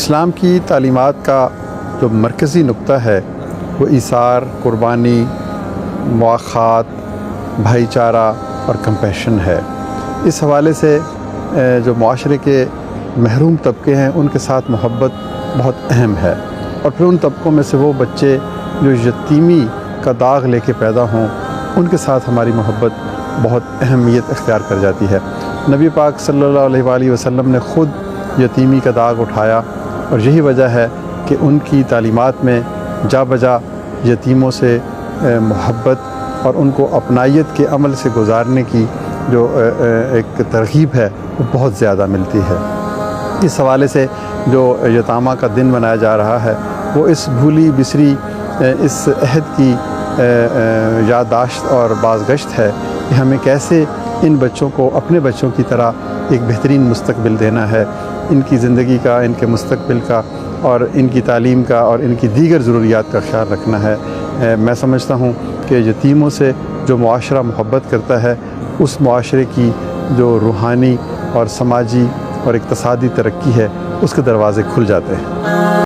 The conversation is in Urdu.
اسلام کی تعلیمات کا جو مرکزی نقطہ ہے وہ ایثار، قربانی، مواخات، بھائی چارہ اور کمپیشن ہے۔ اس حوالے سے جو معاشرے کے محروم طبقے ہیں ان کے ساتھ محبت بہت اہم ہے، اور پھر ان طبقوں میں سے وہ بچے جو یتیمی کا داغ لے کے پیدا ہوں ان کے ساتھ ہماری محبت بہت اہمیت اختیار کر جاتی ہے۔ نبی پاک صلی اللہ علیہ وآلہ وسلم نے خود یتیمی کا داغ اٹھایا، اور یہی وجہ ہے کہ ان کی تعلیمات میں جا بجا یتیموں سے محبت اور ان کو اپنائیت کے عمل سے گزارنے کی جو ایک ترغیب ہے وہ بہت زیادہ ملتی ہے۔ اس حوالے سے جو یتامہ کا دن منایا جا رہا ہے وہ اس بھولی بسری اس عہد کی یادداشت اور بازگشت ہے کہ ہمیں کیسے ان بچوں کو اپنے بچوں کی طرح ایک بہترین مستقبل دینا ہے، ان کی زندگی کا، ان کے مستقبل کا اور ان کی تعلیم کا اور ان کی دیگر ضروریات کا خیال رکھنا ہے۔ میں سمجھتا ہوں کہ یتیموں سے جو معاشرہ محبت کرتا ہے اس معاشرے کی جو روحانی اور سماجی اور اقتصادی ترقی ہے اس کے دروازے کھل جاتے ہیں۔